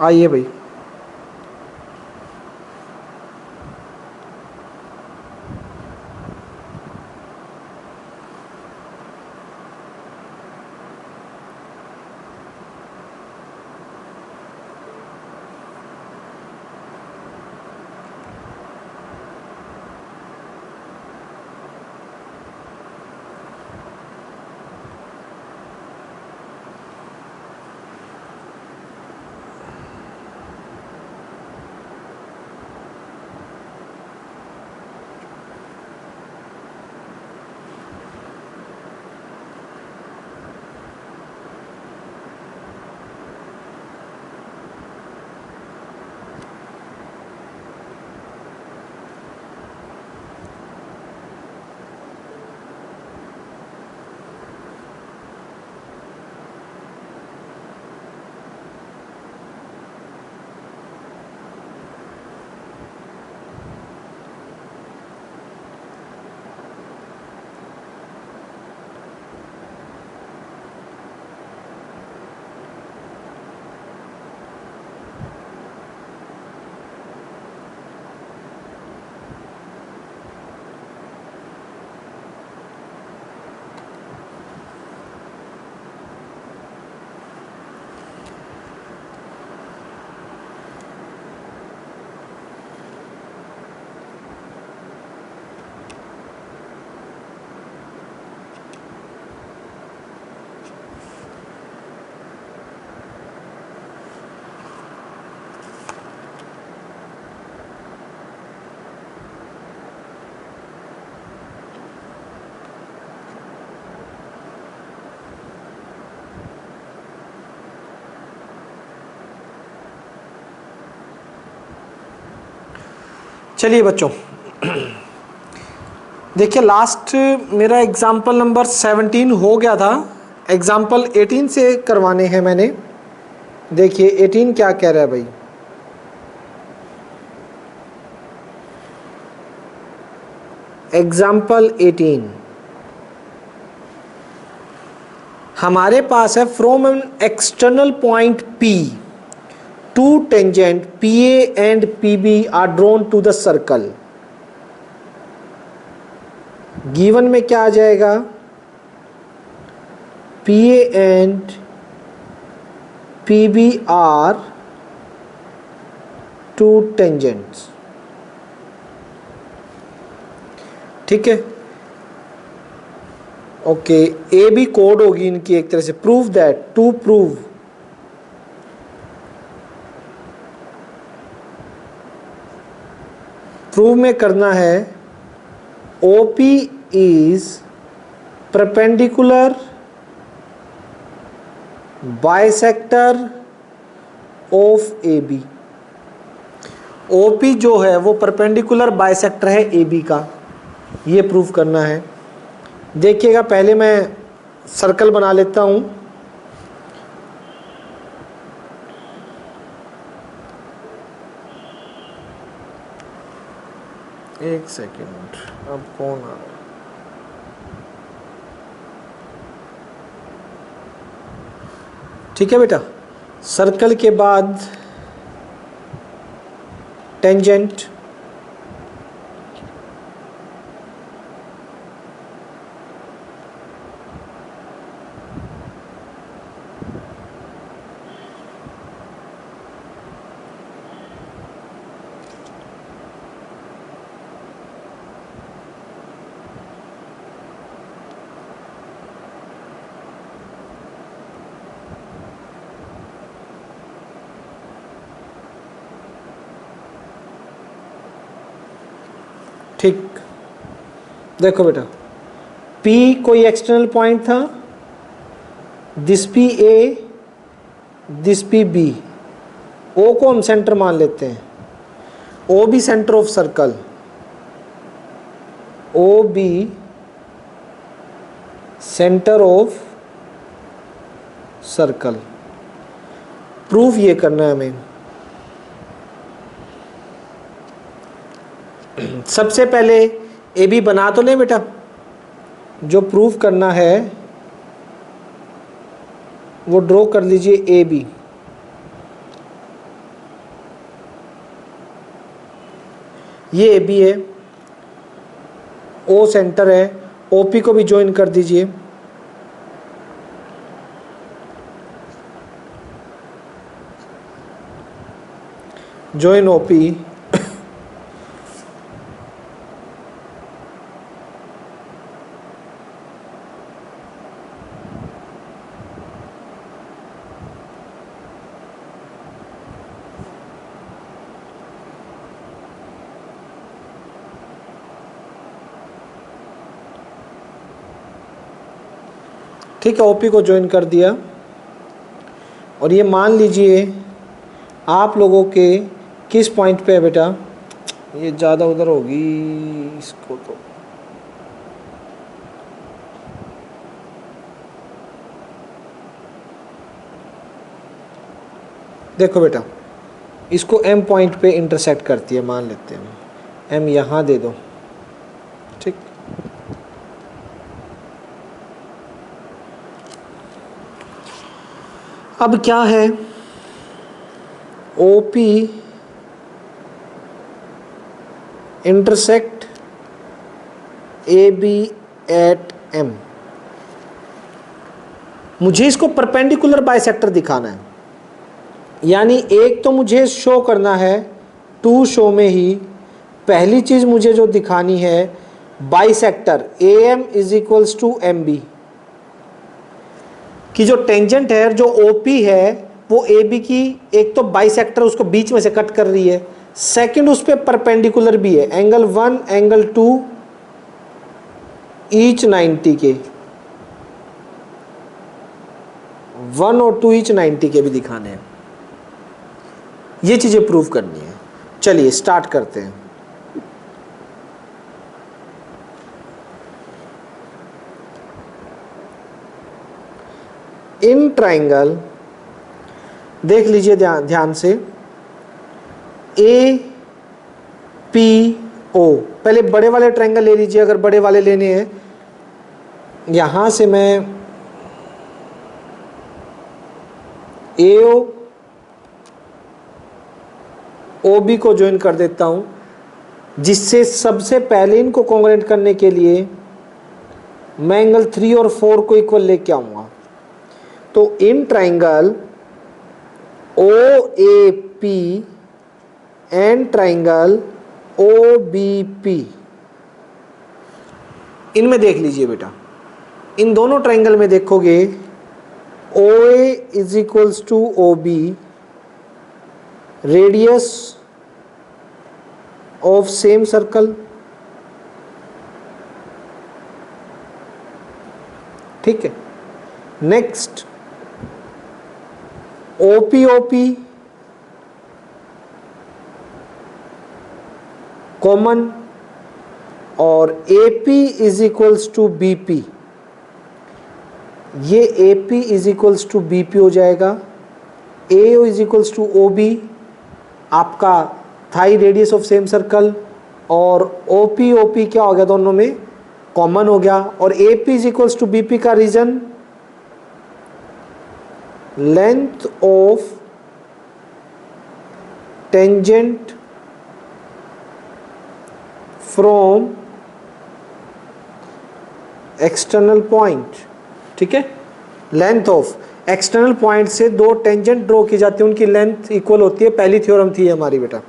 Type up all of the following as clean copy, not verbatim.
आइए भाई। चलिए बच्चों, देखिए लास्ट मेरा एग्जाम्पल नंबर 17 हो गया था, एग्जाम्पल 18 से करवाने हैं मैंने। देखिए 18 क्या कह रहा है भाई। एग्जाम्पल 18 हमारे पास है, from an external point P two tangent PA and PB are drawn to the circle। Given में क्या आ जाएगा, PA and PB are two tangents। ठीक है, ओके। ए भी कोड होगी इनकी एक तरह से। Prove that, to prove, prove में करना है OP is perpendicular bisector of AB। OP जो है वो परपेंडिकुलर बाइसेक्टर है AB का, ये प्रूव करना है। देखिएगा, पहले मैं सर्कल बना लेता हूँ। एक सेकेंड, अब कौन आ रहा है? ठीक है बेटा, सर्कल के बाद टेंजेंट, ठीक। देखो बेटा, P कोई एक्सटर्नल पॉइंट था, this PA, this PB, O को हम सेंटर मान लेते हैं, O भी सेंटर ऑफ सर्कल, O भी सेंटर ऑफ सर्कल। प्रूफ ये करना है हमें। सबसे पहले ए बी बना तो लें बेटा, जो प्रूफ करना है वो ड्रॉ कर लीजिए ए बी। ये ए बी है, ओ सेंटर है, ओ पी को भी ज्वाइन कर दीजिए। ज्वाइन ओ पी, ठीक है, ओपी को ज्वाइन कर दिया। और ये मान लीजिए आप लोगों के किस पॉइंट पे है बेटा, ये ज़्यादा उधर होगी, इसको तो देखो बेटा, इसको एम पॉइंट पे इंटरसेक्ट करती है, मान लेते हैं एम यहाँ दे दो, ठीक। अब क्या है, O P intersect A B at M, मुझे इसको परपेंडिकुलर बाइसेक्टर दिखाना है। यानी एक तो मुझे शो करना है, टू शो में ही पहली चीज मुझे जो दिखानी है bisector A M is equals to M B कि जो टेंजेंट है, जो ओपी है वो ए बी की एक तो बाइसेक्टर उसको बीच में से कट कर रही है, सेकंड उस पर परपेंडिकुलर भी है, एंगल 1 एंगल 2 ईच 90 के, 1 और 2 ईच 90 के भी दिखाने हैं। ये चीजें प्रूव करनी है। चलिए स्टार्ट करते हैं। इन ट्राइंगल देख लीजिए ध्यान से, ए पी ओ, पहले बड़े वाले ट्राइंगल ले लीजिए अगर बड़े वाले लेने हैं। यहां से मैं ए ओ बी को ज्वाइन कर देता हूं, जिससे सबसे पहले इनको कॉन्ग्रुएंट करने के लिए मैं एंगल 3 और 4 को इक्वल लेके आऊंगा। तो इन triangle O A P and triangle O B P, इनमें देख लीजिए बेटा, इन दोनों ट्राइंगल में देखोगे O A is equals to O B, radius of same circle, ठीक है। नेक्स्ट ओपी ओपी कॉमन, और AP is equals to BP, ये AP is equals to BP हो जाएगा। AO is equals to O B, आपका थाई radius of same circle, और OP OP क्या हो गया, दोनों में कॉमन हो गया। और AP is equals to BP का reason length of tangent from external point, ठीक है। लेंथ ऑफ एक्सटर्नल पॉइंट से दो टेंजेंट ड्रॉ की जाती है, उनकी लेंथ इक्वल होती है, पहली थ्योरम थी हमारी बेटा।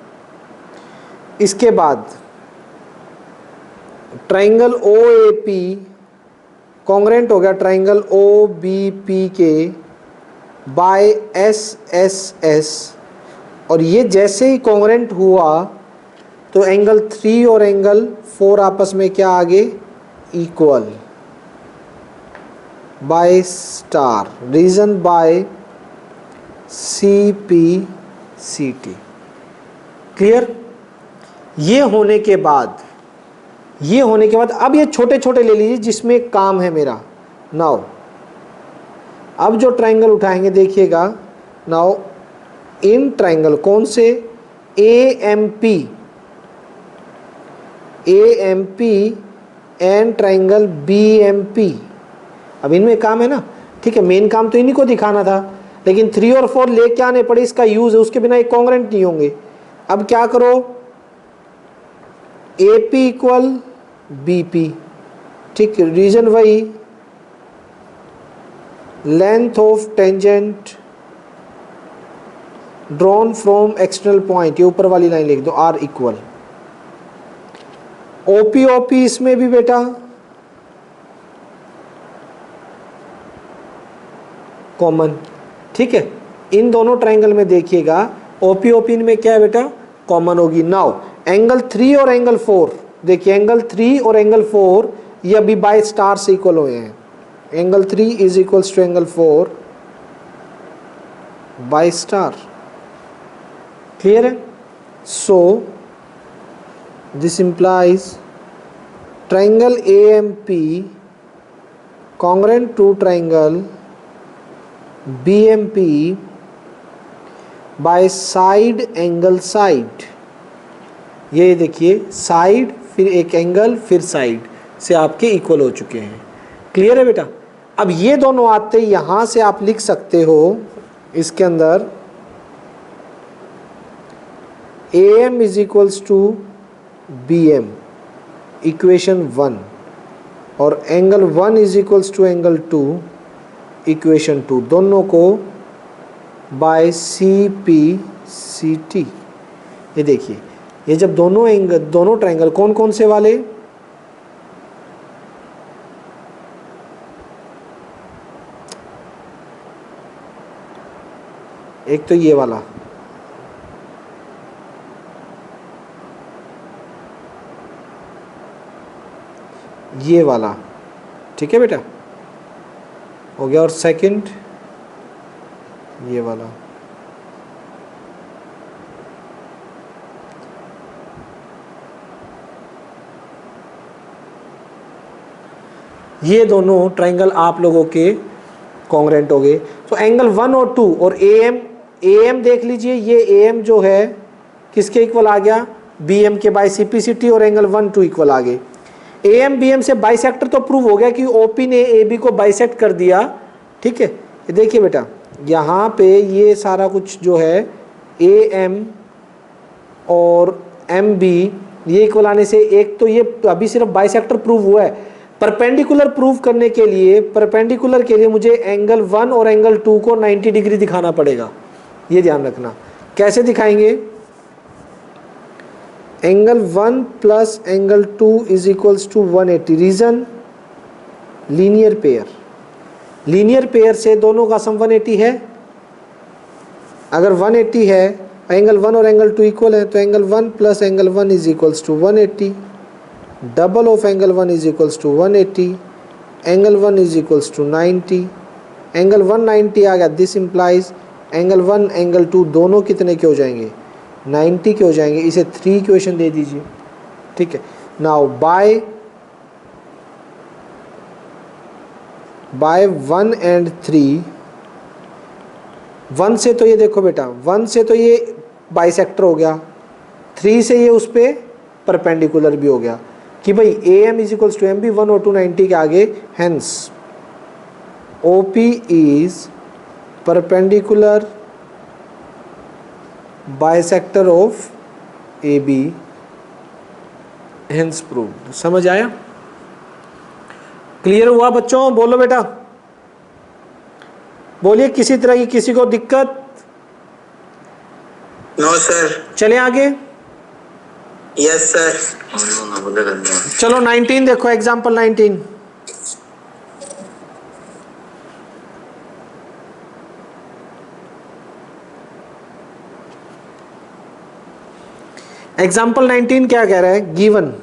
इसके बाद triangle O A P congruent हो गया ट्राइंगल ओ बी पी के बाय एस एस एस, और ये जैसे ही कॉन्ग्रुएंट हुआ तो एंगल 3 और एंगल 4 आपस में क्या आगे, equal, by star, reason by C P C T. Clear. ये होने के बाद अब ये छोटे छोटे ले लीजिए जिसमें काम है मेरा। नाउ अब जो ट्राइंगल उठाएंगे देखिएगा, नाउ इन ट्राइंगल कौन से, A M P and triangle B M P. अब इनमें काम है ना, ठीक है, मेन काम तो इन्हीं को दिखाना था, लेकिन 3 और 4 लेके आने पड़े, इसका यूज है, उसके बिना ये कॉन्ग्रुएंट नहीं होंगे। अब क्या करो, A P equal B P, ठीक, रीजन वही, length of tangent drawn from external point, ये ऊपर वाली लाइन लिख दो, आर इक्वल ओपी ओपी, इसमें भी बेटा कॉमन, ठीक है। इन दोनों ट्रायंगल में देखिएगा ओपी ओपी में क्या है बेटा, कॉमन होगी। नाउ एंगल 3 और एंगल 4, देखिए एंगल 3 और एंगल 4 ये अभी बाय स्टार से इक्वल हुए हैं। Angle 3 is equals to angle 4 by star, clear है। So this implies triangle AMP congruent to triangle BMP by side angle side, ये देखिए साइड फिर एक एंगल फिर साइड से आपके इक्वल हो चुके हैं, क्लियर है बेटा। अब ये दोनों आते यहां से आप लिख सकते हो इसके अंदर AM is equals to BM equation 1 और angle 1 is equals to angle 2 equation 2, दोनों को बाय CPCT। ये देखिए ये जब दोनों ट्रायंगल कौन कौन से वाले, एक तो ये वाला, ये वाला, ठीक है बेटा, हो गया। और सेकंड ये वाला, ये दोनों ट्रायंगल आप लोगों के कॉन्ग्रेंट हो गए। तो एंगल 1 और 2 और AM देख लीजिए, ये AM जो है किसके इक्वल आ गया, BM के बाय CPCT, और एंगल 1 2 इक्वल आ गए। AM BM से बाइसेक्टर तो प्रूव हो गया कि OP ने AB को बाइसेक्ट कर दिया, ठीक है। ये देखिए बेटा यहाँ पे ये सारा कुछ जो है AM और MB ये इक्वल आने से, एक तो ये अभी सिर्फ बाइसेक्टर प्रूव हुआ है, परपेंडिकुलर प्रूव करने के लिए, परपेंडिकुलर के लिए मुझे एंगल 1 और एंगल 2 को 90 डिग्री दिखाना पड़ेगा, ये ध्यान रखना। कैसे दिखाएंगे, angle 1 plus angle 2 is equals to 180, reason linear pair, linear pair से दोनों का सम 180 है। अगर 180 है, एंगल 1 और एंगल 2 इक्वल है, तो angle 1 plus angle 1 is equals to 180, double of angle 1 is equals to 180, angle 1 is equals to 90, angle 190 आ गया। दिस इंप्लाइज एंगल 1 एंगल 2 दोनों कितने के हो जाएंगे, 90 के हो जाएंगे। इसे 3 इक्वेशन दे दीजिए, ठीक है। नाउ बाय 1 एंड 3, 1 से तो ये देखो बेटा, 1 से तो ये बाइसेक्टर हो गया, 3 से ये उस पर परपेंडिकुलर भी हो गया कि भाई AM is equals to MB, 1 और 2 90 के आगे, hence OP is perpendicular bisector of AB, hence proved. समझ आया, क्लियर हुआ बच्चों, बोलो बेटा, बोलिए किसी तरह की किसी को दिक्कत? No sir. चले आगे, यस सर। चलो 19 देखो, एग्जाम्पल 19। एग्जाम्पल 19 क्या कह रहा है, गिवन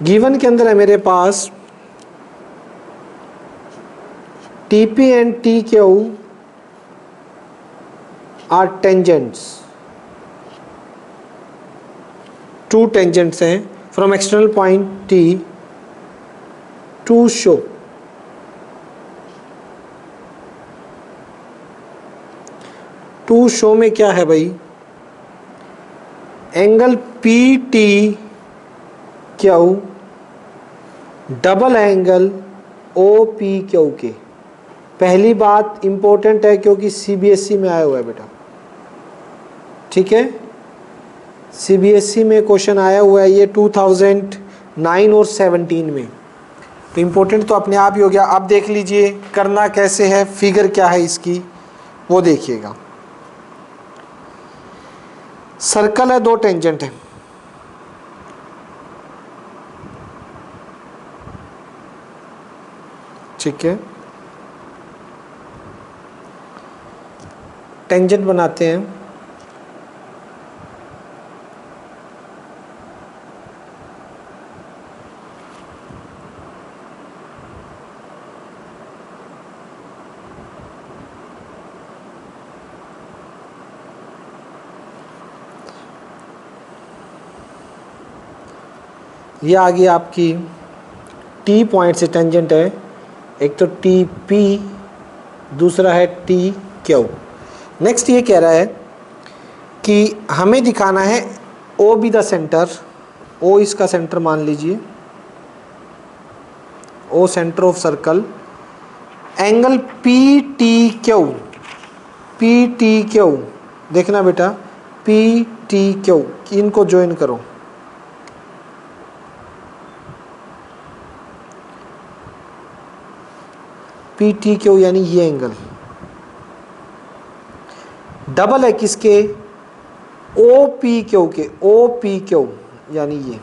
गिवन के अंदर है मेरे पास TP and TQ are tangents, 2 tangents हैं from external point T to show में क्या है भाई, angle PTQ double angle OPQ के, पहली बात इम्पोर्टेंट है क्योंकि सीबीएसई में आया हुआ है बेटा, ठीक है, सीबीएसई में क्वेश्चन आया हुआ है ये 2009 और 17 में, तो इम्पोर्टेंट तो अपने आप ही हो गया। अब देख लीजिए करना कैसे है, फिगर क्या है इसकी वो देखिएगा। सर्कल है, दो टेंजेंट है, ठीक है, टेंजेंट बनाते हैं। ये आ गई आपकी टी पॉइंट से टेंजेंट है, एक तो टी पी, दूसरा है टी क्यू। नेक्स्ट ये कह रहा है कि हमें दिखाना है O be the centre, O इसका सेंटर मान लीजिए, O centre of circle, angle P T Q, P T Q देखना बेटा, पी टी क्यू इनको ज्वाइन करो, पी टी क्यू यानी ये एंगल डबल है किसके, ओ पी क्यू के, ओ पी क्यू यानी ये,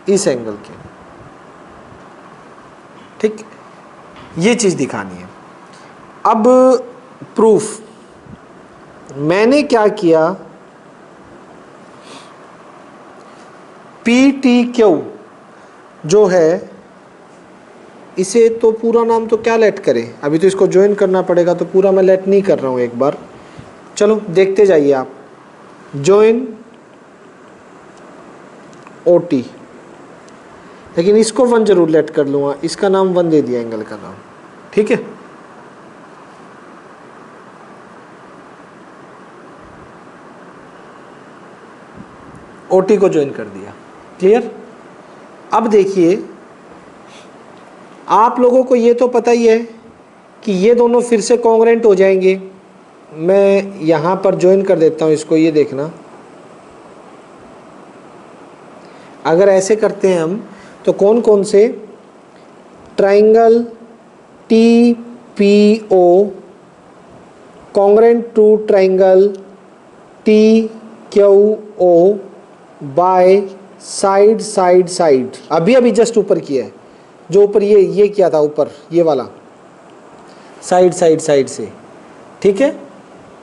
इस एंगल के, ठीक, ये चीज दिखानी है। अब प्रूफ मैंने क्या किया, पी टी क्यू जो है इसे तो पूरा नाम तो क्या लेट करें, अभी तो इसको ज्वाइन करना पड़ेगा, तो पूरा मैं लेट नहीं कर रहा हूँ एक बार, चलो देखते जाइए आप, ज्वाइन ओ टी, लेकिन इसको 1 जरूर लेट कर लूँगा, इसका नाम 1 दे दिया एंगल का नाम, ठीक है। ओ टी को ज्वाइन कर दिया, क्लियर। अब देखिए आप लोगों को ये तो पता ही है कि ये दोनों फिर से कॉन्ग्रेंट हो जाएंगे, मैं यहाँ पर ज्वाइन कर देता हूँ इसको, ये देखना, अगर ऐसे करते हैं हम तो कौन कौन से, triangle T P O congruent to triangle T Q O by side side side, अभी अभी जस्ट ऊपर किया है, जो ऊपर ये किया था ऊपर ये वाला, साइड साइड साइड से, ठीक है,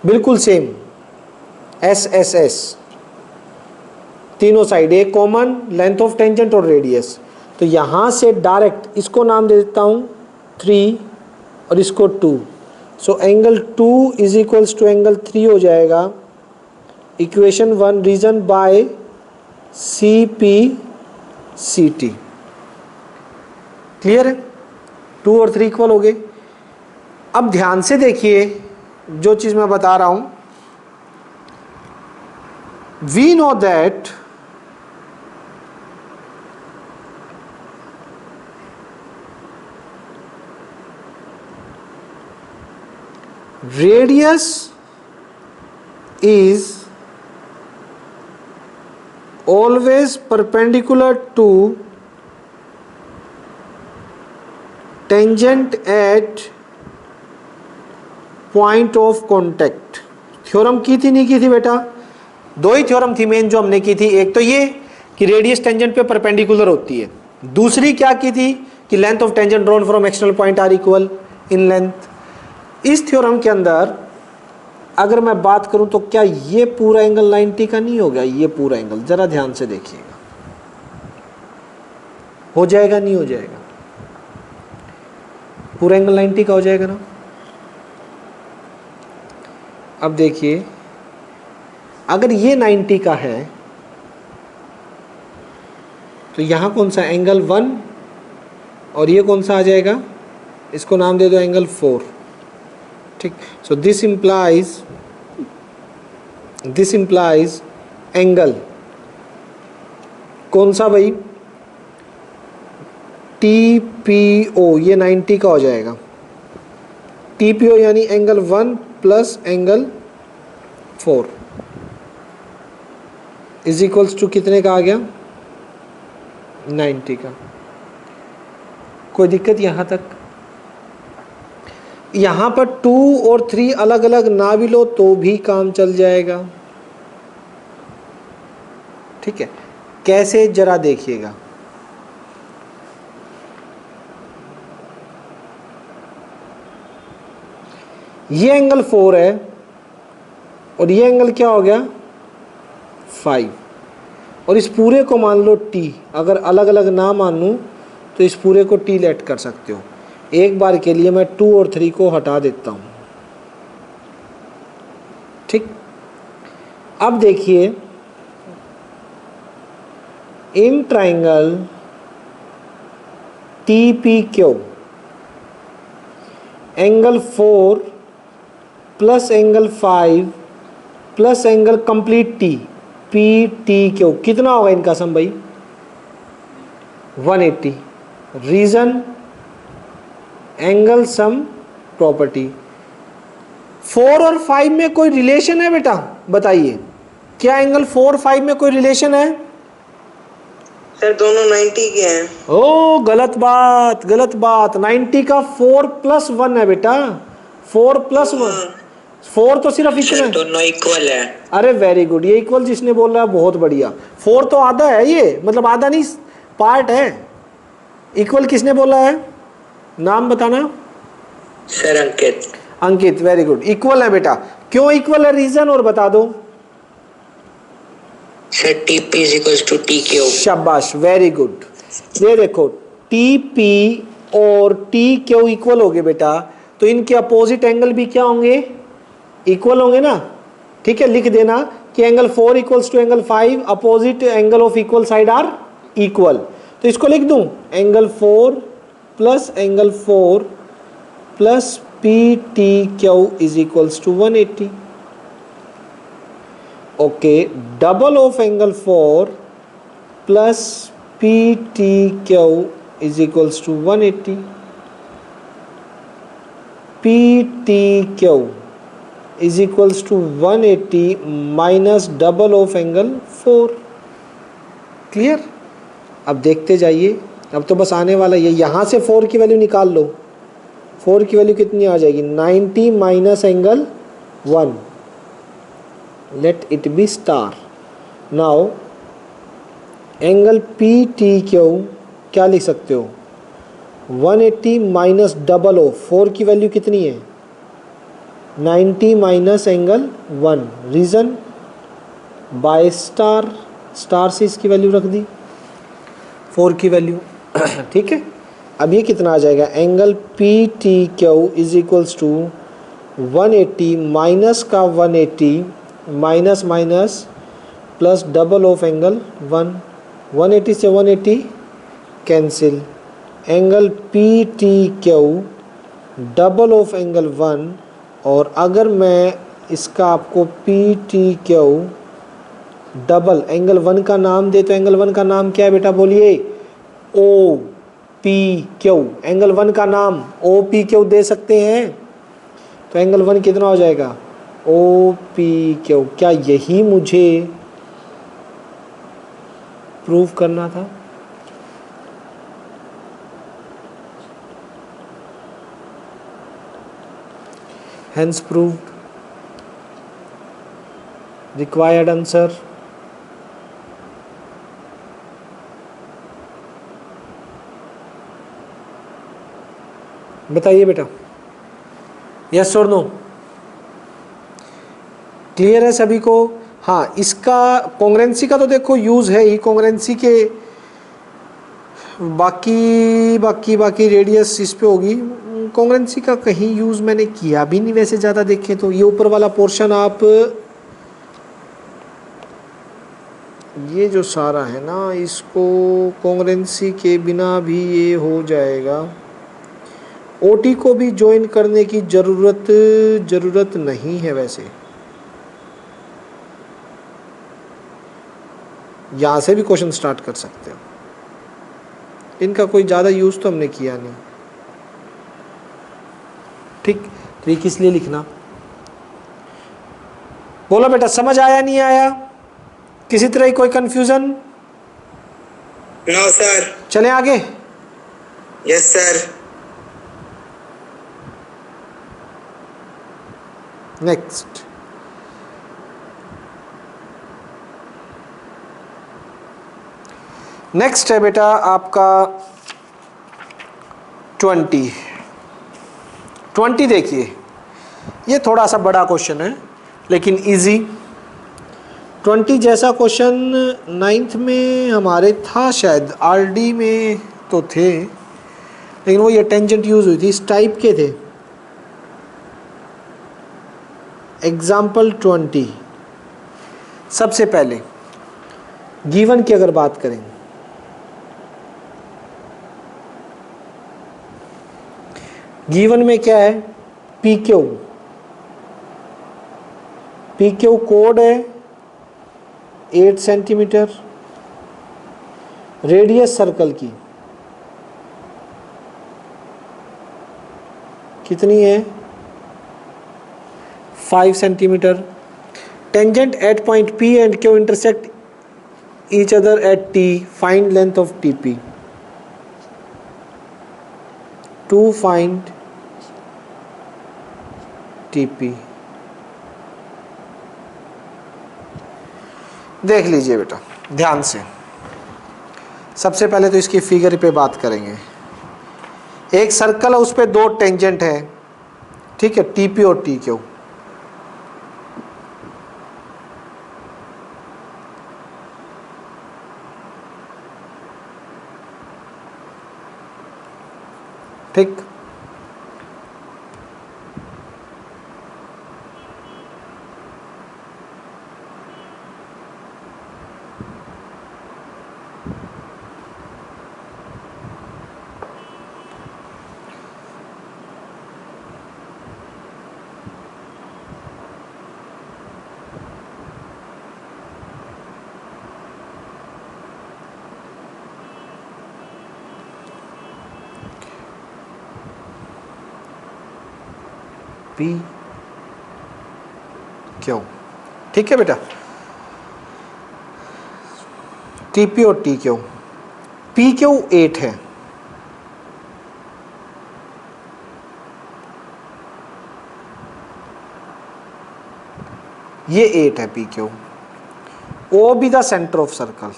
बिल्कुल सेम, एस एस एस तीनों साइड, एक कॉमन लेंथ ऑफ टेंजेंट और रेडियस, तो यहाँ से डायरेक्ट इसको नाम दे देता हूँ 3 और इसको 2, so angle 2 is equals to angle 3 हो जाएगा, equation 1 reason by C P C T, clear है, 2 और 3 इक्वल हो गए। अब ध्यान से देखिए जो चीज मैं बता रहा हूं, we know that radius is always perpendicular to tangent at point of contact। Theorem की थी नहीं की थी बेटा, दो ही थ्योरम थी मेन जो हमने की थी, एक तो ये कि रेडियस टेंजेंट पे परपेंडिकुलर होती है, दूसरी क्या की थी कि length of tangent drawn from external point are equal in length. इस थ्योरम के अंदर अगर मैं बात करूं तो क्या ये पूरा एंगल 90 का नहीं हो गया, ये पूरा एंगल जरा ध्यान से देखिएगा, हो जाएगा नहीं हो जाएगा, पूरा एंगल 90 का हो जाएगा ना। अब देखिए अगर ये 90 का है तो यहां कौन सा एंगल 1 और ये कौन सा आ जाएगा, इसको नाम दे दो एंगल 4, ठीक। सो दिस इंप्लाइज एंगल कौन सा भाई, TPO ये 90 का हो जाएगा। TPO यानी angle 1 plus angle 4 is equals to कितने का आ गया? 90 का। कोई दिक्कत यहाँ तक? यहाँ पर 2 और 3 अलग अलग ना भी लो तो भी काम चल जाएगा। ठीक है, कैसे जरा देखिएगा। ये एंगल 4 है और ये एंगल क्या हो गया? 5। और इस पूरे को मान लो T, अगर अलग अलग ना मानूं तो इस पूरे को T लेट कर सकते हो। एक बार के लिए मैं 2 और 3 को हटा देता हूं। ठीक, अब देखिए in triangle TPQ angle 4 plus angle 5 plus angle complete T PTQ कितना होगा इनका सम भाई? 180। Reason angle sum property. 4 और 5 में कोई रिलेशन है बेटा? बताइए, क्या एंगल 4 5 में कोई रिलेशन है? सर दोनों 90 के हैं। ओ गलत बात, गलत बात। 90 का 4 प्लस 1 है बेटा, 4 प्लस 1। 4 तो सिर्फ इतना है। दोनों इक्वल है। अरे वेरी गुड, ये इक्वल जिसने बोला है बहुत बढ़िया। 4 तो आधा है, ये मतलब आधा नहीं पार्ट है। इक्वल किसने बोला है? नाम बताना। सर अंकित। अंकित, वेरी गुड। इक्वल है बेटा। क्यों इक्वल है, रीजन और बता दो। Sir TP is equals to TQ। शाबाश, वेरी गुड। ये देखो TP और TQ इक्वल हो गए बेटा, तो इनके अपोजिट एंगल भी क्या होंगे? इक्वल होंगे ना। ठीक है, लिख देना कि angle 4 equals to angle 5, opposite angle of equal side are equal. तो इसको लिख दूं, angle 4 plus angle 4 plus PTQ is equals to 180। Okay, double of angle 4 plus PTQ is equals to 180। PTQ is equals to 180 minus double of angle 4। Clear? अब देखते जाइए, अब तो बस आने वाला ये। यहाँ से 4 की वैल्यू निकाल लो। 4 की वैल्यू कितनी आ जाएगी? 90 minus angle 1। Let it be star. Now angle PTQ क्या लिख सकते हो? 180 माइनस डबल ऑफ 4 की वैल्यू कितनी है? 90 minus angle 1। Reason by star, star से इसकी वैल्यू रख दी 4 की वैल्यू। ठीक है, अब ये कितना आ जाएगा? Angle PTQ is equals to 180 minus का 180 minus minus plus double of angle 1। 180 से 180 cancel. Angle PTQ double of angle 1। और अगर मैं इसका आपको PTQ डबल एंगल 1 का नाम दे तो एंगल 1 का नाम क्या है बेटा? बोलिए। OPQ। एंगल 1 का नाम OPQ दे सकते हैं, तो एंगल 1 कितना हो जाएगा? OPQ। क्या यही मुझे प्रूव करना था? Hence proved. Required answer. बताइए बेटा, यस और नो? क्लियर है सभी को? हाँ, इसका कॉन्ग्रेंसी का तो देखो यूज़ है ही। कॉन्ग्रेंसी के बाकी रेडियस इस पे होगी। कॉन्ग्रेंसी का कहीं यूज़ मैंने किया भी नहीं वैसे ज़्यादा देखें तो। ये ऊपर वाला पोर्शन आप, ये जो सारा है ना, इसको कॉन्ग्रेंसी के बिना भी ये हो जाएगा। OT को भी ज्वाइन करने की ज़रूरत नहीं है वैसे। यहाँ से भी क्वेश्चन स्टार्ट कर सकते हो। इनका कोई ज़्यादा यूज़ तो हमने किया नहीं। ठीक, ट्रिक इसलिए लिखना। बोलो बेटा, समझ आया नहीं आया? किसी तरह की कोई कंफ्यूजन? No sir. चलें आगे। Yes sir. नेक्स्ट, नेक्स्ट है बेटा आपका 20 देखिए, ये थोड़ा सा बड़ा क्वेश्चन है लेकिन इजी। 20 जैसा क्वेश्चन 9th में हमारे था शायद, आरडी में तो थे, लेकिन वो ये टेंजेंट यूज हुई थी, इस टाइप के थे। एग्जाम्पल 20, सबसे पहले गिवन की अगर बात करें, गिवन में क्या है, पी क्यू, पी क्यू कोड है 8 सेंटीमीटर, रेडियस सर्कल की कितनी है, 5 centimetre. Tangent at point P and Q intersect each other at T, find length of TP। To find TP। देख लीजिए बेटा ध्यान से, सबसे पहले तो इसकी फिगर पे बात करेंगे। एक सर्कल है, उस पे दो टेंजेंट है, ठीक है, TP और TQ। ठीक, P Q, ठीक है बेटा, TP और TQ। PQ 8 है, ये 8 है PQ। O भी द सेंटर ऑफ सर्कल,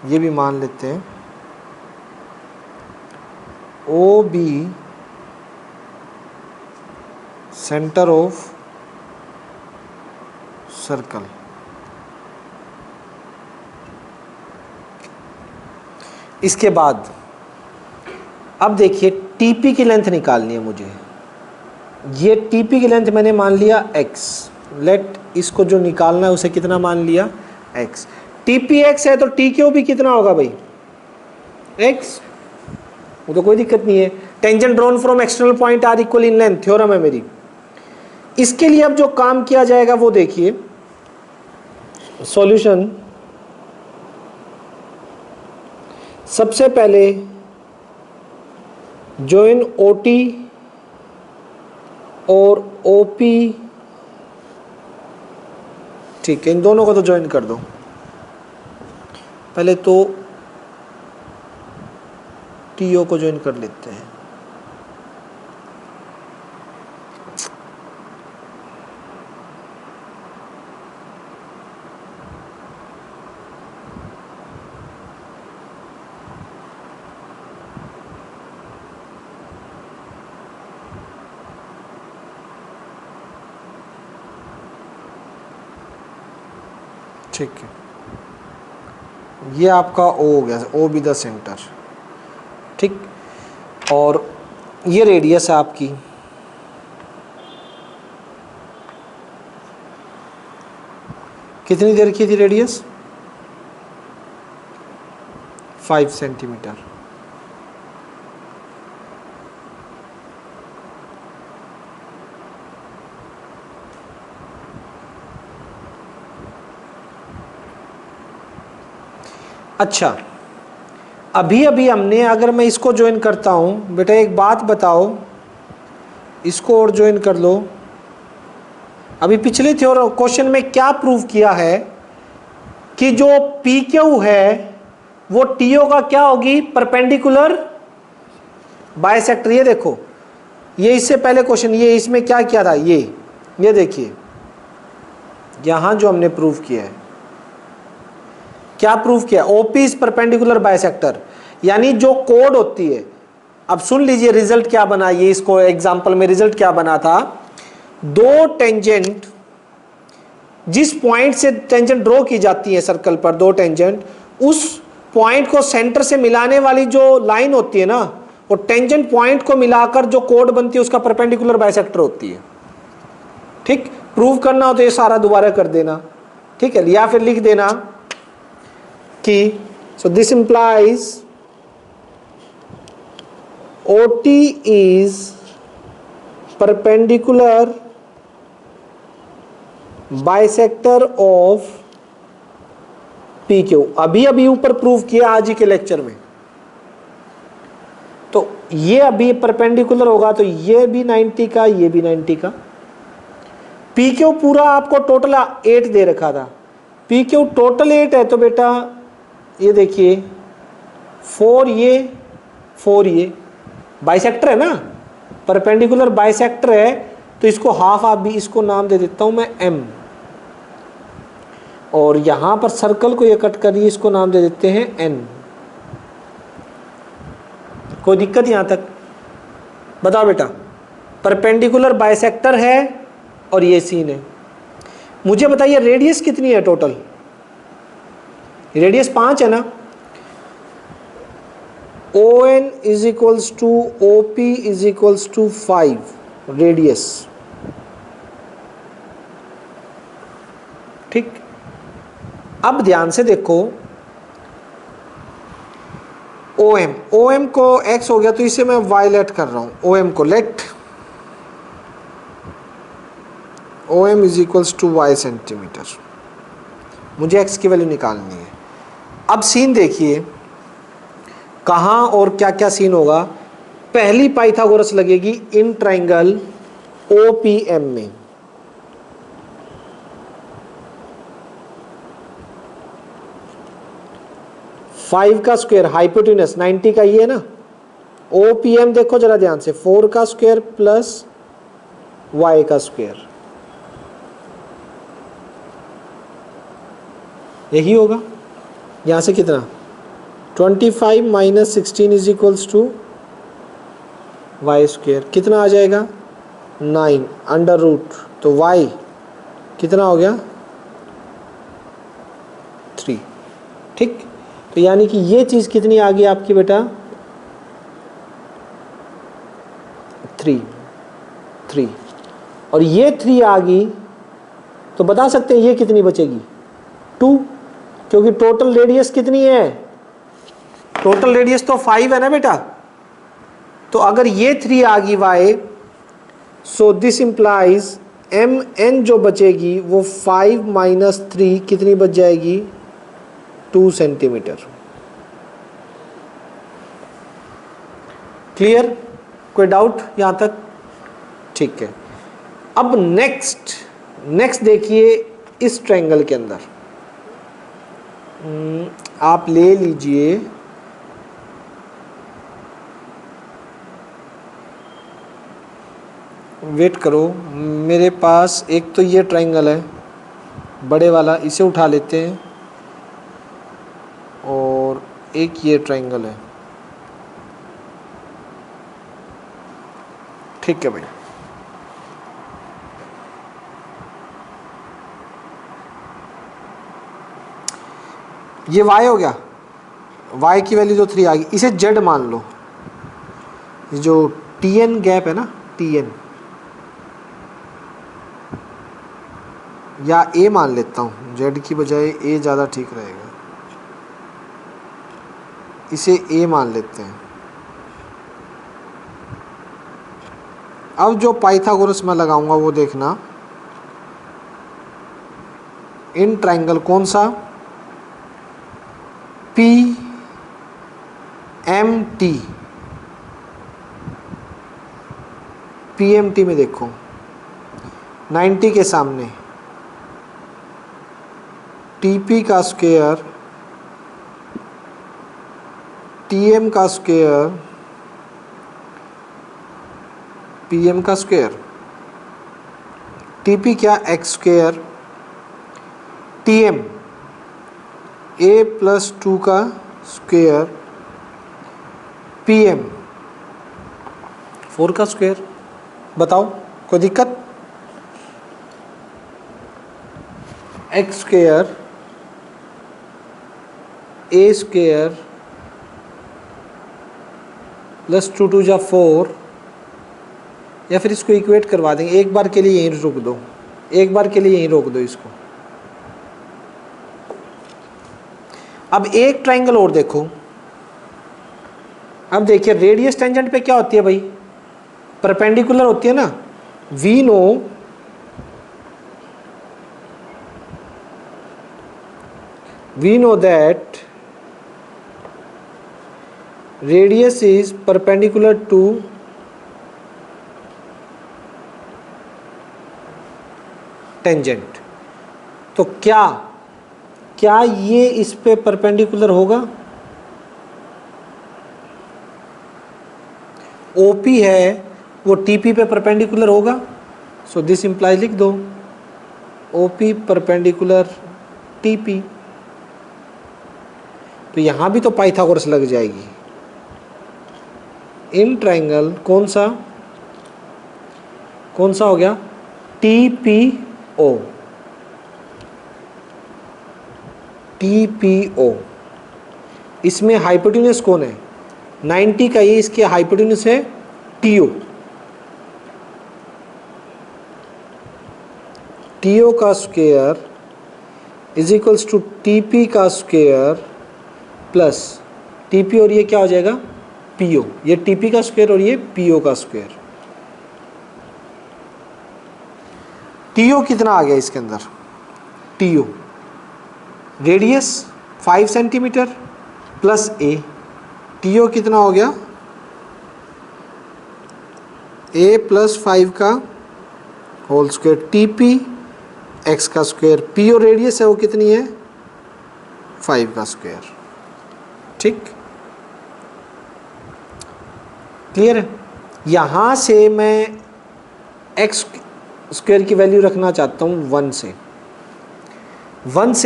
ये भी मान लेते हैं, O भी सेंटर ऑफ सर्कल। इसके बाद अब देखिए TP की लेंथ निकालनी है मुझे। ये TP की लेंथ मैंने मान लिया x, लेट इसको जो निकालना है उसे कितना मान लिया, x। TP x है तो TQ भी कितना होगा भाई, x। वो तो कोई दिक्कत नहीं है। Tangent drawn from external point are equal in length, theorem है मेरी। इसके लिए अब जो काम किया जाएगा वो देखिए, सॉल्यूशन, सबसे पहले जॉइन OT और OP, ठीक है, इन दोनों को तो ज्वाइन कर दो। पहले तो TO को ज्वाइन कर लेते हैं। ठीक है, ये आपका O हो गया, O बी द सेंटर, ठीक। और ये रेडियस है आपकी, कितनी देर की थी रेडियस, 5 सेंटीमीटर। अच्छा, अभी अभी हमने, अगर मैं इसको ज्वाइन करता हूँ बेटा, एक बात बताओ, इसको और ज्वाइन कर लो। अभी पिछले थ्योरम क्वेश्चन में क्या प्रूव किया है कि जो पी क्यू है वो टीओ का क्या होगी, परपेंडिकुलर बाइसेक्टर। ये देखो, ये इससे पहले क्वेश्चन, ये इसमें क्या किया था, ये देखिए यहां जो हमने प्रूव किया है, क्या प्रूव किया, ओपी इज परपेंडिकुलर बाइसेक्टर। यानी जो कोड होती है, अब सुन लीजिए रिजल्ट क्या बना, ये इसको एग्जांपल में रिजल्ट क्या बना था, दो टेंजेंट, जिस पॉइंट से टेंजेंट ड्रॉ की जाती है सर्कल पर, दो टेंजेंट, उस पॉइंट को सेंटर से मिलाने वाली जो लाइन होती है ना, वो टेंजेंट पॉइंट को मिलाकर जो कोड बनती है उसका परपेंडिकुलर बाइसेक्टर होती है। ठीक, प्रूव करना हो तो ये सारा दोबारा कर देना, ठीक है, या फिर लिख देना कि सो this implies OT is perpendicular bisector of PQ। अभी अभी ऊपर प्रूव किया आज ही के लेक्चर में। तो ये अभी परपेंडिकुलर होगा तो ये भी 90 का, ये भी 90 का। PQ पूरा आपको टोटल 8 दे रखा था, PQ टोटल 8 है, तो बेटा ये देखिए 4 ये बाइसेक्टर है ना, परपेंडिकुलर बाइसेक्टर है, तो इसको हाफ आप भी, इसको नाम दे देता हूं मैं M, और यहां पर सर्कल को ये कट करिए, इसको नाम दे देते हैं N। कोई दिक्कत यहां तक? बताओ बेटा, परपेंडिकुलर बाइसेक्टर है और ये सीन है। मुझे बताइए रेडियस कितनी है टोटल? रेडियस 5 है ना। ON is equals to OP is equals to 5 radius. ठीक, अब ध्यान से देखो, OM को X हो गया तो इसे मैं Y लेट कर रहा हूं, OM को let OM is equals to Y centimetre. मुझे X की वैल्यू निकालनी है। अब सीन देखिए कहाँ और क्या क्या सीन होगा। पहली पाइथागोरस लगेगी इन ट्राइंगल OPM में। फाइव का स्क्वायर हाइपोटेन्यूस 90 का ये है ना। OPM देखो जरा ध्यान से, 4 का स्क्वायर प्लस Y का स्क्वायर, यही होगा। यहां से कितना, 25 minus 16 is equals to Y square, कितना आ जाएगा 9 अंडर रूट, तो y कितना हो गया 3। ठीक, तो यानी कि ये चीज़ कितनी आ गई आपकी बेटा 3, और ये 3 आ गई, तो बता सकते हैं ये कितनी बचेगी 2, क्योंकि टोटल रेडियस कितनी है, टोटल रेडियस तो 5 है ना बेटा। तो अगर ये 3 आ गई y, so this implies MN जो बचेगी वो 5 माइनस 3 कितनी बच जाएगी 2 सेंटीमीटर। क्लियर, कोई डाउट यहां तक? ठीक है। अब नेक्स्ट देखिए, इस ट्रायंगल के अंदर आप ले लीजिए वेट करो, मेरे पास एक तो ये ट्रायंगल है बड़े वाला, इसे उठा लेते हैं, और एक ये ट्रायंगल है। ठीक है भाई, ये y हो गया, y की वैल्यू तो 3 आ गई, इसे z मान लो। ये जो TN गैप है ना, TN या A मान लेता हूँ, Z की बजाय A ज़्यादा ठीक रहेगा, इसे A मान लेते हैं। अब जो पाइथागोरस मैं लगाऊंगा वो देखना, इन ट्रायंगल कौन सा, P PMT में देखो 90 के सामने TP का स्क्वायर TM का स्क्वायर PM का स्क्वायर, TP क्या x स्क्वायर, TM A+2 का स्क्वायर, PM 4 का स्क्वायर। बताओ कोई दिक्कत? x square A square plus 2 2 जा 4, या फिर इसको इक्वेट करवा देंगे। एक बार के लिए यहीं रोक दो, एक बार के लिए यहीं रोक दो इसको। अब एक ट्राइंगल और देखो। अब देखिए रेडियस टेंजेंट पे क्या होती है भाई? परपेंडिकुलर होती है ना। We know that radius is perpendicular to tangent। तो क्या ये इस पे परपेंडिकुलर होगा? OP है वो TP पे परपेंडिकुलर होगा। सो दिस इंप्लाइज, लिख दो OP परपेंडिकुलर TP। तो यहां भी तो पाइथागोरस लग जाएगी। इन ट्राइंगल कौन सा हो गया? TPO। इसमें हाइपोटेन्यूज कौन है? 90 का ये इसके हाइपोटेन्यूज है TO का square is equals to TP का स्क्वायर प्लस TP, और ये क्या हो जाएगा? PO। ये TP का स्क्वायर और ये PO का स्क्वायर। TO कितना आ गया इसके अंदर? TO radius 5 centimetre plus A। TO कितना हो गया? A प्लस 5 का होल स्क्वायर, TP x का स्क्वायर, PO रेडियस है वो कितनी है? 5 का स्क्वायर। ठीक, क्लियर है? यहाँ से मैं x स्क्वायर की वैल्यू रखना चाहता हूँ 1 से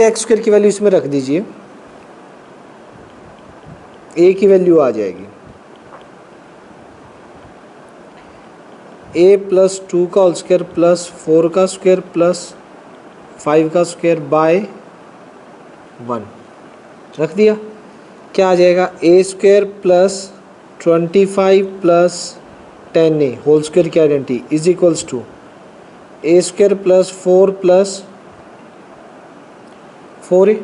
x स्क्वायर की वैल्यू इसमें रख दीजिए, a की वैल्यू आ जाएगी A+2 का होल स्क्वायर प्लस 4 का स्क्वायर प्लस 5 का स्क्वायर बाय 1। रख दिया। क्या आ जाएगा? A square plus 25 plus 10A whole square की identity is equals to A square plus 4 plus 4A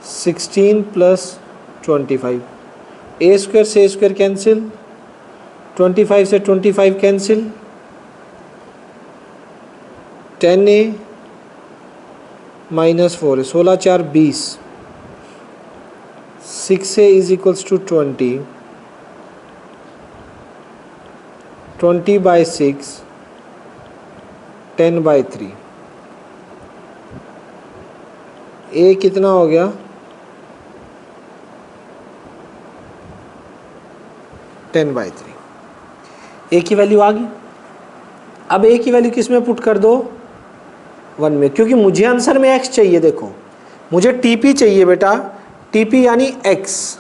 16 plus 25। A square से A स्क्वायर कैंसिल, 25 से 25 cancel, 10A minus 4A 16 4 20, 6A is equals to 20, 20 by 6, 10 by 3। A कितना हो गया? 10 by 3। A की value आ गई। अब A की वैल्यू किस में पुट कर दो? 1 में, क्योंकि मुझे आंसर में x चाहिए। देखो मुझे TP चाहिए बेटा, TP यानी x।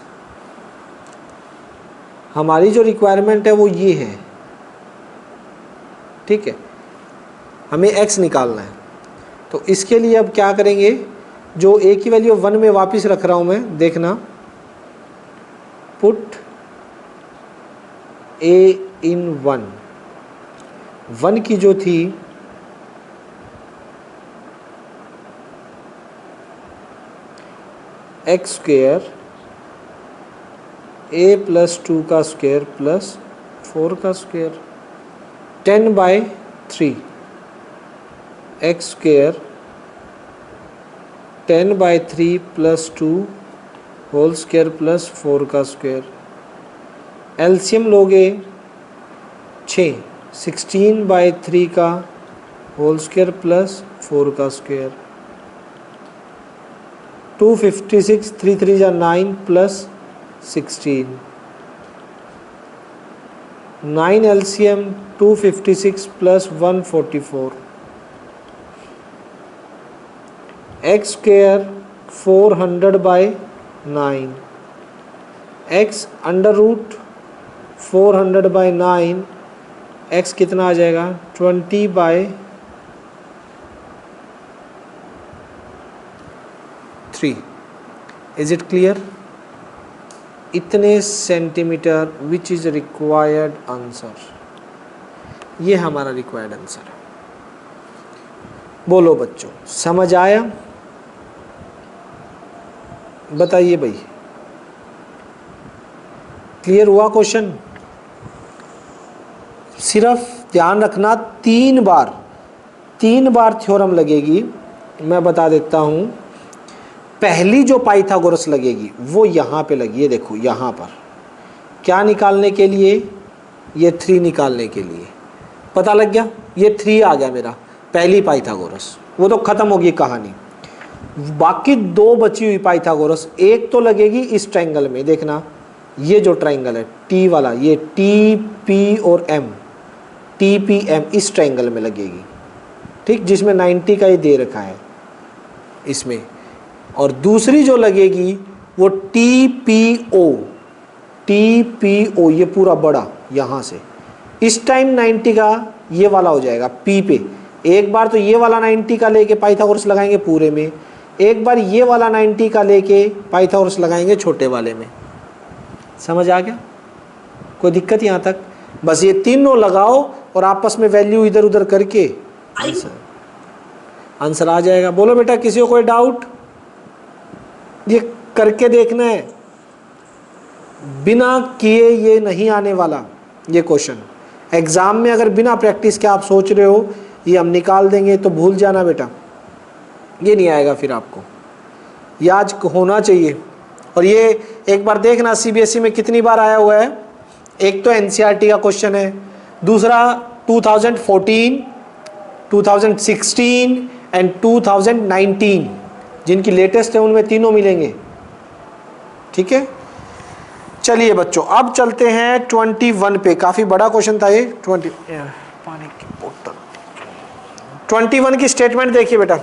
हमारी जो रिक्वायरमेंट है वो ये है, ठीक है, हमें x निकालना है। तो इसके लिए अब क्या करेंगे? जो A की वैल्यू 1 में वापस रख रहा हूं मैं, देखना, पुट A इन 1 की जो थी x स्क्वायर A+2 का स्क्वायर प्लस 4 का square 10 by 3 x square 10 by 3 plus 2 whole square plus 4 का स्क्वायर। एलसीएम लोगे 6, 16/3 का होल स्क्वायर प्लस 4 का स्क्वायर। 256, 3 3 जा 9 plus 16। 9 LCM 256 plus 144। X square 400/9। X under root 400/9। X कितना आ जाएगा 20/3। Is it clear? इतने centimetre which is required answer. ये हमारा रिक्वायर्ड आंसर है। बोलो बच्चों, समझ आया? बताइए भाई, क्लियर हुआ क्वेश्चन? सिर्फ ध्यान रखना 3 बार थ्योरम लगेगी। मैं बता देता हूं, पहली जो पाइथागोरस लगेगी वो यहाँ पे लगी है। देखो यहाँ पर क्या निकालने के लिए? ये 3 निकालने के लिए। पता लग गया? ये 3 आ गया मेरा, पहली पाइथागोरस। वो तो खत्म होगी कहानी। बाकी 2 बची हुई पाइथागोरस, एक तो लगेगी इस ट्रायंगल में। देखना ये जो ट्रायंगल है टी वाला, ये टी पी और एम, टी पी एम इस ट्रायंगल में लगेगी, ठीक, जिसमें 90 का ये दे रखा है इसमें। और दूसरी जो लगेगी वो टी पी ओ, ये पूरा बड़ा यहाँ से। इस टाइम 90 का ये वाला हो जाएगा पी पे। एक बार तो ये वाला 90 का लेके पाइथागोरस लगाएंगे पूरे में, एक बार ये वाला 90 का लेके पाइथागोरस लगाएंगे छोटे वाले में। समझ आ गया? कोई दिक्कत यहाँ तक? बस ये तीनों लगाओ और आपस में वैल्यू इधर उधर करके आंसर आ जाएगा। बोलो बेटा, किसी को कोई डाउट? ये करके देखना है, बिना किए ये नहीं आने वाला ये क्वेश्चन। एग्जाम में अगर बिना प्रैक्टिस के आप सोच रहे हो ये हम निकाल देंगे तो भूल जाना बेटा, ये नहीं आएगा फिर आपको। ये आज होना चाहिए। और ये एक बार देखना सीबीएसई में कितनी बार आया हुआ है। एक तो एनसीईआरटी का क्वेश्चन है, दूसरा 2014, 2016 एंड 2019 जिनकी लेटेस्ट है उनमें तीनों मिलेंगे। ठीक है, चलिए बच्चों अब चलते हैं 21 पे। काफी बड़ा क्वेश्चन था ये। 20 पानी की बोतल। 21 की स्टेटमेंट देखिए बेटा।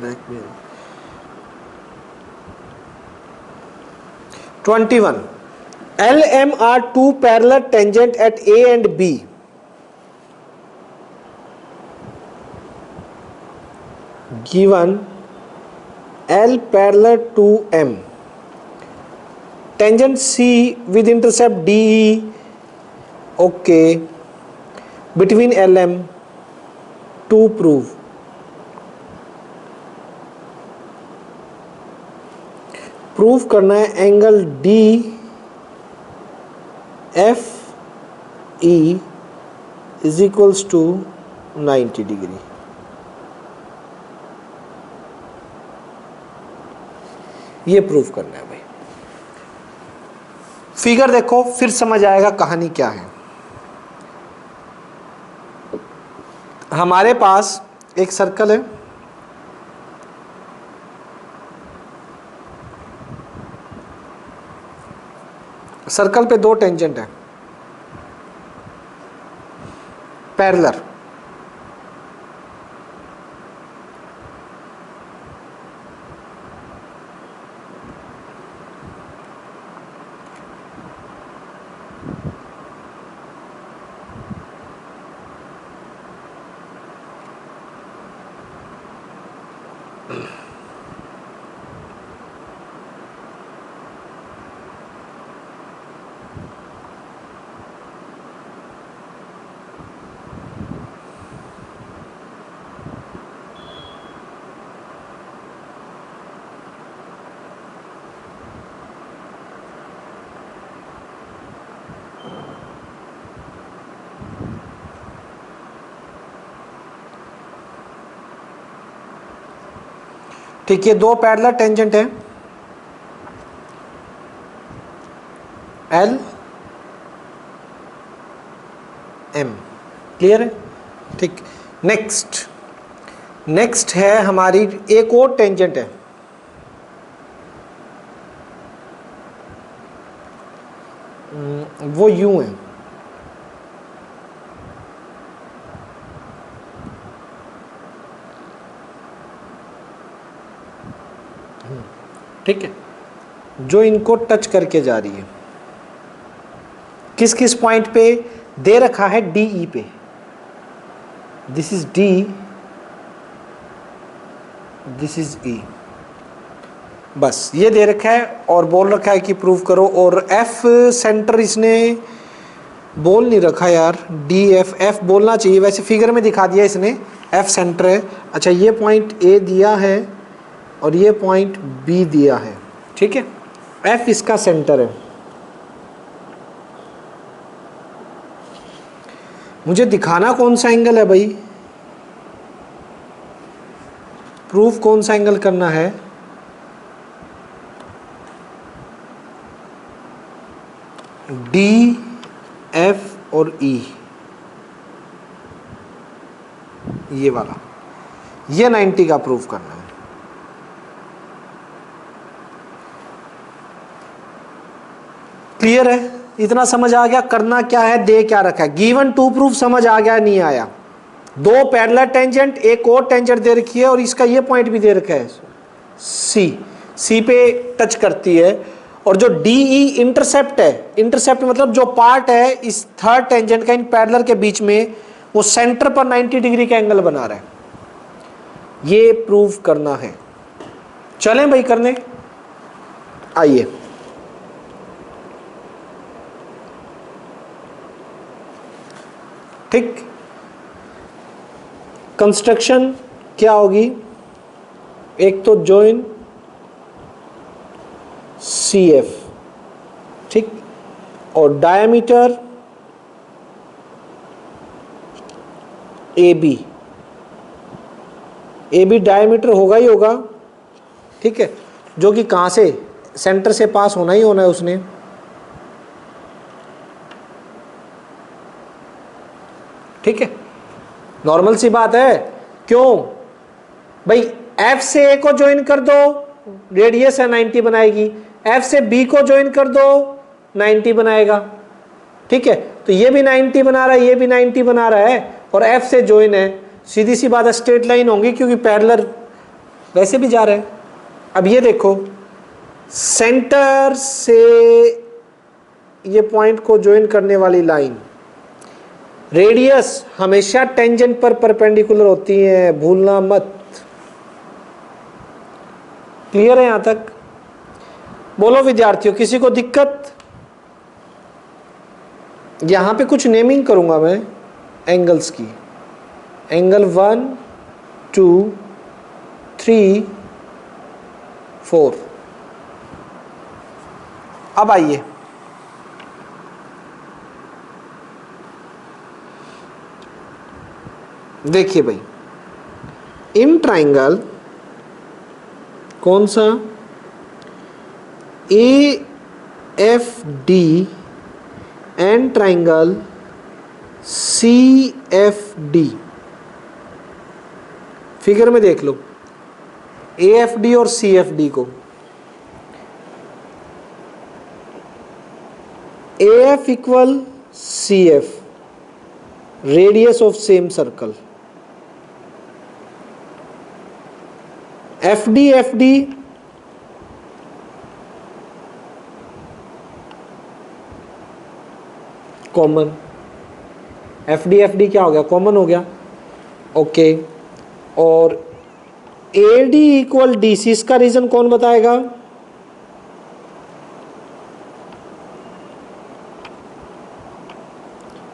blackmail. 21. LM are two parallel tangent at A and B. Given L parallel to M. Tangent C with intercept DE. Okay. Between LM to prove. Proof करना है angle D F E is equals to 90 degree. ये proof करना है भाई। Figure देखो फिर समझ आएगा कहानी क्या है। हमारे पास एक सर्कल है, सर्कल पे 2 टेंजेंट है पैरेलल। ठीक, ये दो पैरेलल टेंजेंट है, एल एम, क्लियर है? ठीक, नेक्स्ट है हमारी एक और टेंजेंट है, वो यूं है, ठीक है, जो इनको टच करके जा रही है। किस किस पॉइंट पे दे रखा है? डी ई पे, this is D, this is E, बस ये दे रखा है और बोल रखा है कि प्रूव करो। और एफ सेंटर इसने बोल नहीं रखा यार, डी एफ, एफ बोलना चाहिए, वैसे फिगर में दिखा दिया इसने, एफ सेंटर है। अच्छा, ये पॉइंट ए दिया है और ये पॉइंट बी दिया है, ठीक है, एफ इसका सेंटर है। मुझे दिखाना कौन सा एंगल है भाई, प्रूफ कौन सा एंगल करना है? डी, एफ और ई, ये वाला, ये 90 का प्रूफ करना है। क्लियर है? इतना समझ आ गया करना क्या है, दे क्या रखा है। गिवन टू प्रूफ समझ आ गया? नहीं आया? दो पैरेलल टेंजेंट, एक और टेंजेंट दे रखी है और इसका ये पॉइंट भी दे रखा है, सी पे टच करती है। और जो डी ई इंटरसेप्ट है, इंटरसेप्ट मतलब जो पार्ट है इस थर्ड टेंजेंट का इन पैरेलल के बीच में, वो सेंटर पर 90 डिग्री का एंगल बना रहा है, ये प्रूव करना है। चलें भाई करने, आइए। ठीक, कंस्ट्रक्शन क्या होगी? एक तो जॉइन सी एफ, ठीक, और diameter A B, A B diameter होगा ही होगा, ठीक है, जो कि कहाँ से, सेंटर से पास होना ही होना है उसने। ठीक है, नॉर्मल सी बात है। क्यों भाई? एफ से ए को ज्वाइन कर दो, रेडियस है 90 बनाएगी, एफ से बी को ज्वाइन कर दो 90 बनाएगा, ठीक है, तो ये भी 90 बना रहा है, ये भी 90 बना रहा है, और एफ से ज्वाइन है, सीधी सी बात है, स्ट्रेट लाइन होंगी क्योंकि पैरेलल वैसे भी जा रहे हैं। अब ये देखो, सेंटर से ये पॉइंट को ज्वाइन करने वाली लाइन, रेडियस हमेशा टेंजेंट पर परपेंडिकुलर होती है, भूलना मत। क्लियर है यहां तक? बोलो विद्यार्थियों, किसी को दिक्कत? यहां पे कुछ नेमिंग करूंगा मैं एंगल्स की, एंगल 1 2 3 4। अब आइए, देखिए भाई, इन ट्राइंगल कौन सा, A F D and triangle C F D, figure में देख लो, ए एफ डी और सी एफ डी को, A F equal C F, radius of same circle, F D common, F D क्या हो गया, कॉमन हो गया, ओके। और A D equal D C, इसका रीजन कौन बताएगा?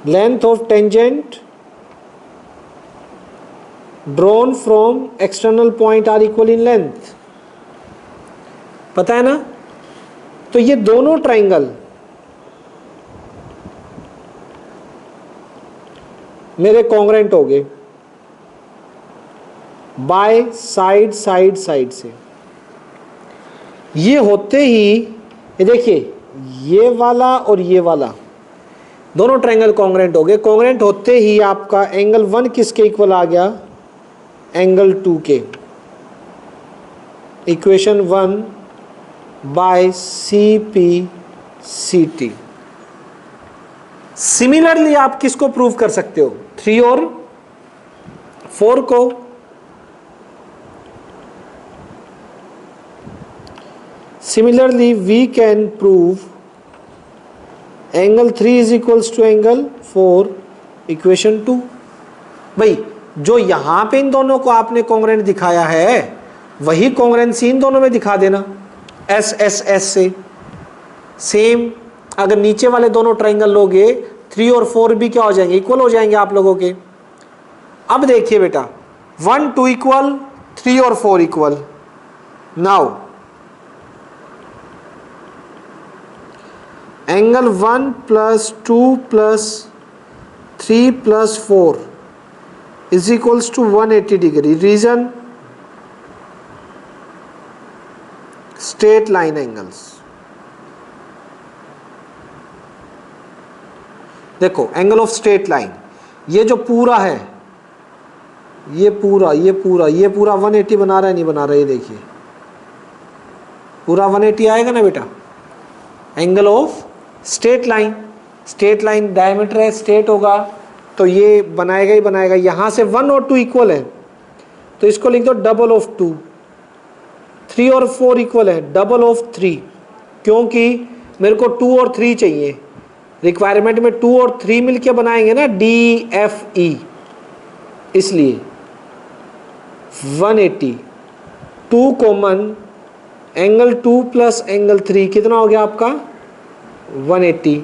Length of tangent drawn from external point are equal in length, पता है ना? तो ये दोनों ट्राइंगल मेरे कॉन्ग्रेंट हो गए, बाय साइड साइड साइड से। ये होते ही ये देखिए ये वाला और ये वाला दोनों ट्रायंगल कॉन्ग्रेंट हो गए। कॉन्ग्रेंट होते ही आपका एंगल 1 किसके इक्वल आ गया, एंगल 2 के। Equation 1 by C P C T. Similarly आप किसको प्रूव कर सकते हो, 3 और 4 को। Similarly we can prove angle 3 is equals to angle 4, equation 2। भाई जो यहां पे इन दोनों को आपने कॉन्ग्रेंट दिखाया है वही कॉन्ग्रेंसी इन दोनों में दिखा देना एस एस एस से। सेम अगर नीचे वाले दोनों ट्रायंगल लोगे 3 और 4 भी क्या हो जाएंगे, इक्वल हो जाएंगे आप लोगों के। अब देखिए बेटा 1 2 इक्वल, 3 और 4 equal. Now angle 1 plus 2 plus 3 plus 4 is equals to 180 degree. Reason straight line angles. देखो एंगल ऑफ स्ट्रेट लाइन, ये जो पूरा है ये पूरा 180 बना रहा है, नहीं बना रहा, ये देखिए पूरा 180 आएगा ना बेटा। Angle of straight line, straight line diameter है, स्ट्रेट होगा तो ये बनाएगा ही बनाएगा। यहां से 1 और 2 इक्वल है तो इसको लिख दो डबल ऑफ 2। 3 और 4 इक्वल है, डबल ऑफ 3, क्योंकि मेरे को 2 और 3 चाहिए। रिक्वायरमेंट में 2 और 3 मिलके बनाएंगे ना DFE, इसलिए 180। 2 कॉमन, एंगल 2 प्लस एंगल 3 कितना हो गया आपका 180।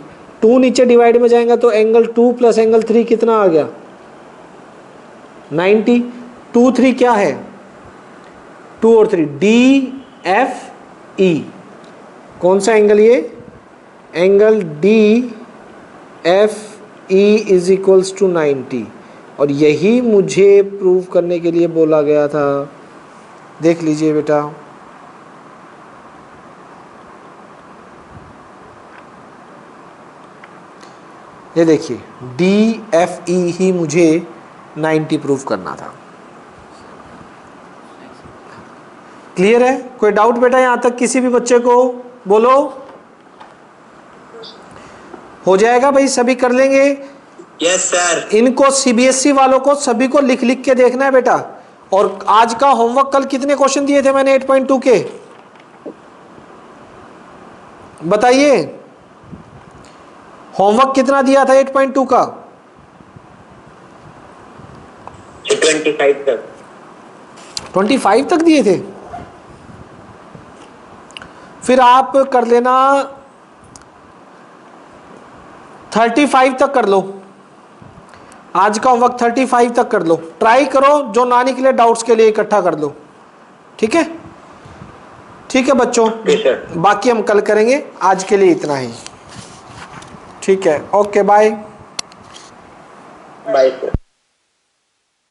2 नीचे डिवाइड में जाएगा तो एंगल 2 प्लस एंगल 3 कितना आ गया 90। 2 3 क्या है 2 और 3 DFE। कौन सा एंगल ये, angle DFE is equals to 90। और यही मुझे प्रूव करने के लिए बोला गया था। देख लीजिए बेटा ये देखिए DFE ही मुझे 90 प्रूव करना था। क्लियर है, कोई डाउट बेटा यहां तक किसी भी बच्चे को, बोलो। हो जाएगा भाई, सभी कर लेंगे। Yes sir. इनको CBSE वालों को सभी को लिख लिख के देखना है बेटा। और आज का होमवर्क, कल कितने क्वेश्चन दिए थे मैंने 8.2 के, बताइए होमवर्क कितना दिया था 8.2 का? 25 तक। 25 तक दिए थे। फिर आप कर लेना 35 तक कर लो। आज का होमवर्क 35 तक कर लो। ट्राई करो, जो ना निकले डाउट्स के लिए इकट्ठा कर लो। ठीक है, ठीक है बच्चों, बाकी हम कल करेंगे। आज के लिए इतना ही। ठीक है, ओके बाय। Bye sir.